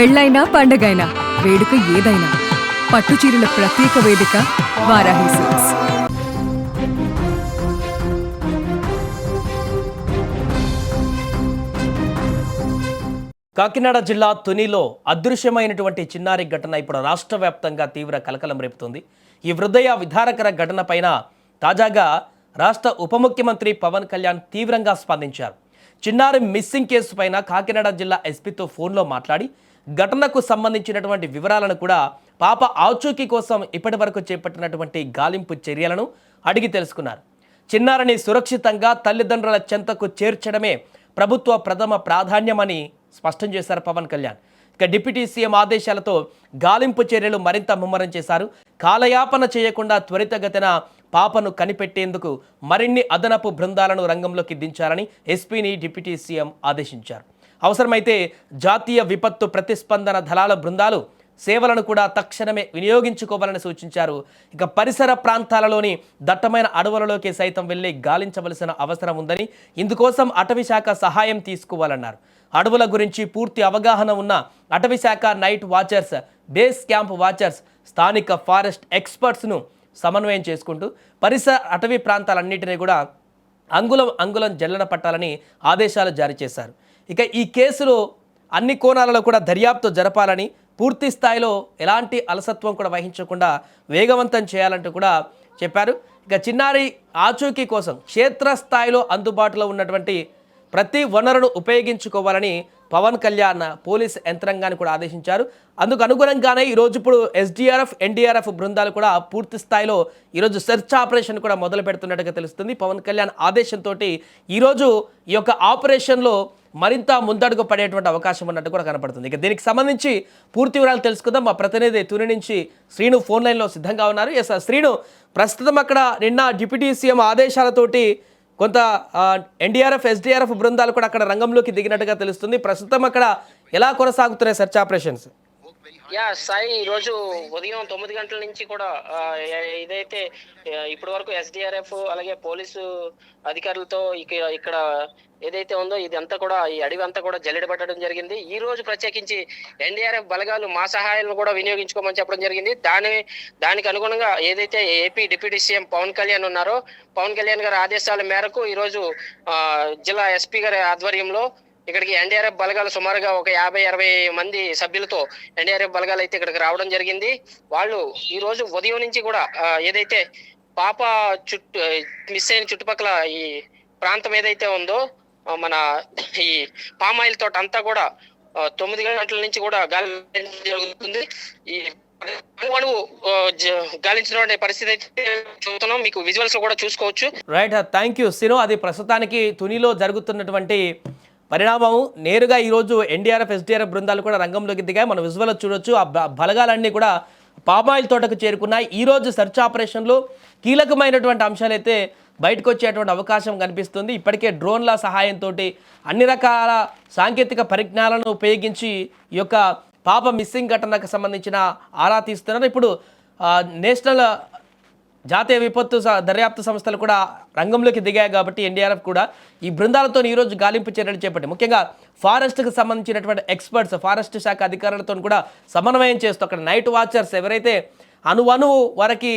పెళ్ళైనా పండగైనా వేడుక ఏదైనా పట్టుచీరల ప్రత్యేక వేదిక వారాహి సిల్క్స్. కాకినాడ జిల్లా తునిలో అదృశ్యమైనటువంటి చిన్నారి ఘటన ఇప్పుడు రాష్ట్ర వ్యాప్తంగా తీవ్ర కలకలం రేపుతుంది. ఈ హృదయ విదారకర ఘటన పైన తాజాగా రాష్ట్ర ఉప ముఖ్యమంత్రి పవన్ కళ్యాణ్ తీవ్రంగా స్పందించారు. చిన్నారి మిస్సింగ్ కేసు పైన కాకినాడ జిల్లా ఎస్పీతో ఫోన్లో మాట్లాడి ఘటనకు సంబంధించినటువంటి వివరాలను కూడా పాప ఆచూకీ కోసం ఇప్పటి వరకు చేపట్టినటువంటి గాలింపు చర్యలను అడిగి తెలుసుకున్నారు. చిన్నారిని సురక్షితంగా తల్లిదండ్రుల చెంతకు చేర్చడమే ప్రభుత్వ ప్రథమ ప్రాధాన్యమని స్పష్టం చేశారు పవన్ కళ్యాణ్. ఇక డిప్యూటీ సీఎం ఆదేశాలతో గాలింపు చర్యలు మరింత ముమ్మరం చేశారు. కాలయాపన చేయకుండా త్వరితగతిన పాపను కనిపెట్టేందుకు మరిన్ని అదనపు బృందాలను రంగంలోకి దించాలని ఎస్పీని డిప్యూటీ సీఎం ఆదేశించారు. అవసరమైతే జాతీయ విపత్తు ప్రతిస్పందన దళాల బృందాలు సేవలను కూడా తక్షణమే వినియోగించుకోవాలని సూచించారు. ఇక పరిసర ప్రాంతాలలోని దట్టమైన అడవులలోకి సైతం వెళ్ళి గాలించవలసిన అవసరం ఉందని, ఇందుకోసం అటవీశాఖ సహాయం తీసుకోవాలన్నారు. అడవుల గురించి పూర్తి అవగాహన ఉన్న అటవీశాఖ night watchers, base camp watchers, స్థానిక ఫారెస్ట్ ఎక్స్పర్ట్స్ను సమన్వయం చేసుకుంటూ పరిసర అటవీ ప్రాంతాలన్నింటినీ కూడా అంగుళం జల్లెడ పట్టాలని ఆదేశాలు జారీ చేశారు. ఇక ఈ కేసులో అన్ని కోణాలలో కూడా దర్యాప్తు జరపాలని, పూర్తి స్థాయిలో ఎలాంటి అలసత్వం కూడా వహించకుండా వేగవంతం చేయాలంటూ కూడా చెప్పారు. ఇక చిన్నారి ఆచూకీ కోసం క్షేత్రస్థాయిలో అందుబాటులో ఉన్నటువంటి ప్రతి వనరును ఉపయోగించుకోవాలని పవన్ కళ్యాణ్ పోలీస్ యంత్రాంగాన్ని కూడా ఆదేశించారు. అందుకు అనుగుణంగానే ఈరోజు ఇప్పుడు ఎస్డీఆర్ఎఫ్, ఎన్డీఆర్ఎఫ్ బృందాలు కూడా పూర్తి స్థాయిలో ఈరోజు సెర్చ్ ఆపరేషన్ కూడా మొదలు పెడుతున్నట్టుగా తెలుస్తుంది. పవన్ కళ్యాణ్ ఆదేశంతో ఈరోజు ఈ యొక్క ఆపరేషన్లో మరింత ముందడుగు పడేటువంటి అవకాశం ఉన్నట్టు కూడా కనపడుతుంది. ఇక దీనికి సంబంధించి పూర్తి వివరాలు తెలుసుకుందాం. మా ప్రతినిధి తుని నుంచి శ్రీను ఫోన్ లైన్లో సిద్ధంగా ఉన్నారు. ఎస్ శ్రీను, ప్రస్తుతం అక్కడ నిన్న డిప్యూటీ సీఎం ఆదేశాలతోటి కొంత ఎన్డీఆర్ఎఫ్, ఎస్డీఆర్ఎఫ్ బృందాలు కూడా అక్కడ రంగంలోకి దిగినట్టుగా తెలుస్తుంది. ప్రస్తుతం అక్కడ ఎలా కొనసాగుతున్నాయి సెర్చ్ ఆపరేషన్స్? సాయి, ఈరోజు ఉదయం 9 గంటల నుంచి కూడా ఇదైతే ఇప్పటి వరకు ఎస్డిఆర్ఎఫ్ అలాగే పోలీసు అధికారులతో ఇక్కడ ఏదైతే ఉందో ఇదంతా కూడా ఈ అడవి అంతా కూడా జల్లెడబట్టడం జరిగింది. ఈ రోజు ప్రత్యేకించి ఎన్డీఆర్ఎఫ్ బలగాలు మా సహాయాలను కూడా వినియోగించుకోమని చెప్పడం జరిగింది. దానికి అనుగుణంగా ఏదైతే AP deputy CM Pawan Kalyan ఉన్నారో, పవన్ కళ్యాణ్ గారి ఆదేశాల మేరకు ఈరోజు జిల్లా ఎస్పీ గారి ఆధ్వర్యంలో ఇక్కడికి ఎన్డీఆర్ఎఫ్ బలగాలు సుమారుగా ఒక 50-60 మంది సభ్యులతో ఎన్డీఆర్ఎఫ్ బలగాలు అయితే ఇక్కడికి రావడం జరిగింది. వాళ్ళు ఈ రోజు ఉదయం నుంచి కూడా ఏదైతే పాప మిస్ అయిన చుట్టుపక్కల ఈ ప్రాంతం ఏదైతే ఉందో మన ఈ పామాయిల్ తోట అంతా కూడా 9 గంటల నుంచి కూడా గాలి జరుగుతుంది. ఈ గాలించిన పరిస్థితి అయితే చూస్తున్నాం. మీకు విజువల్స్ కూడా చూసుకోవచ్చు. రైట్, థ్యాంక్ యూ సినో. అది ప్రస్తుతానికి తునిలో జరుగుతున్నటువంటి పరిణామం. నేరుగా ఈరోజు ఎన్డీఆర్ఎఫ్, ఎస్డీఆర్ఎఫ్ బృందాలు కూడా రంగంలోకి దిగాయి. మనం విజువల్ చూడొచ్చు. ఆ బలగాలన్నీ కూడా పామాయిల్ తోటకు చేరుకున్నాయి. ఈరోజు సెర్చ్ ఆపరేషన్లో కీలకమైనటువంటి అంశాలు అయితే బయటకు వచ్చేటువంటి అవకాశం కనిపిస్తుంది. ఇప్పటికే డ్రోన్ల సహాయంతో అన్ని రకాల సాంకేతిక పరిజ్ఞానాలను ఉపయోగించి ఈ యొక్క పాప మిస్సింగ్ ఘటనకు సంబంధించిన ఆరా తీస్తున్నారు. ఇప్పుడు నేషనల్ జాతీయ విపత్తు దర్యాప్తు సంస్థలు కూడా రంగంలోకి దిగాయి కాబట్టి ఎన్డీఆర్ఎఫ్ కూడా ఈ బృందాలతో ఈరోజు గాలింపు చర్యలు చేపట్టి ముఖ్యంగా ఫారెస్ట్కి సంబంధించినటువంటి ఎక్స్పర్ట్స్, ఫారెస్ట్ శాఖ అధికారులతో కూడా సమన్వయం చేస్తూ అక్కడ నైట్ వాచర్స్ ఎవరైతే అణువణువు వరకు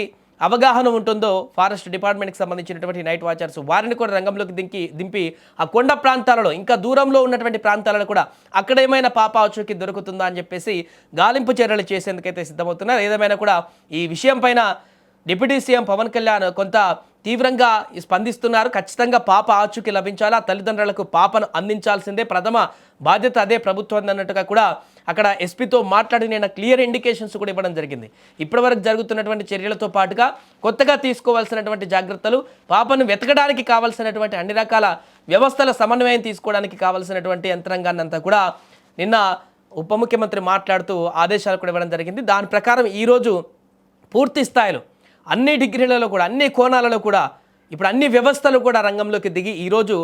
అవగాహన ఉంటుందో ఫారెస్ట్ డిపార్ట్మెంట్కి సంబంధించినటువంటి నైట్ వాచర్స్ వారిని కూడా రంగంలోకి దింపి ఆ కొండ ప్రాంతాలలో ఇంకా దూరంలో ఉన్నటువంటి ప్రాంతాలలో కూడా అక్కడ ఏమైనా పాప ఆచూకీ దొరుకుతుందా అని చెప్పేసి గాలింపు చర్యలు చేసేందుకైతే సిద్ధమవుతున్నారు. ఏదేమైనా కూడా ఈ విషయం పైన డిప్యూటీ సీఎం పవన్ కళ్యాణ్ కొంత తీవ్రంగా స్పందిస్తున్నారు. ఖచ్చితంగా పాప ఆచూకీ లభించాలా, తల్లిదండ్రులకు పాపను అందించాల్సిందే ప్రథమ బాధ్యత, అదే ప్రభుత్వం అన్నట్టుగా కూడా అక్కడ ఎస్పీతో మాట్లాడి నేను క్లియర్ ఇండికేషన్స్ కూడా ఇవ్వడం జరిగింది. ఇప్పటివరకు జరుగుతున్నటువంటి చర్యలతో పాటుగా కొత్తగా తీసుకోవాల్సినటువంటి జాగ్రత్తలు, పాపను వెతకడానికి కావాల్సినటువంటి అన్ని రకాల వ్యవస్థల సమన్వయం తీసుకోవడానికి కావాల్సినటువంటి యంత్రాంగాన్ని అంతా కూడా నిన్న ఉప ముఖ్యమంత్రి మాట్లాడుతూ ఆదేశాలు కూడా ఇవ్వడం జరిగింది. దాని ప్రకారం ఈరోజు పూర్తి స్థాయిలో అన్ని డిగ్రీలలో కూడా అన్ని కోణాలలో కూడా ఇప్పుడు అన్ని వ్యవస్థలు కూడా రంగంలోకి దిగి ఈరోజు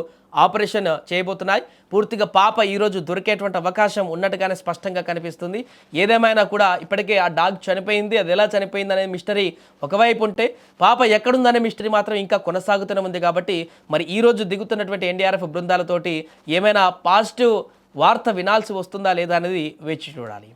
ఆపరేషన్ చేయబోతున్నాయి. పూర్తిగా పాప ఈరోజు దొరికేటువంటి అవకాశం ఉన్నట్టుగానే స్పష్టంగా కనిపిస్తుంది. ఏదేమైనా కూడా ఇప్పటికే ఆ డాగ్ చనిపోయింది, అది ఎలా చనిపోయింది అనే మిస్టరీ ఒకవైపు ఉంటే పాప ఎక్కడుందనే మిస్టరీ మాత్రం ఇంకా కొనసాగుతూనే ఉంది. కాబట్టి మరి ఈరోజు దిగుతున్నటువంటి ఎన్డీఆర్ఎఫ్ బృందాలతోటి ఏమైనా పాజిటివ్ వార్త వినాల్సి వస్తుందా లేదా అనేది వేచి చూడాలి.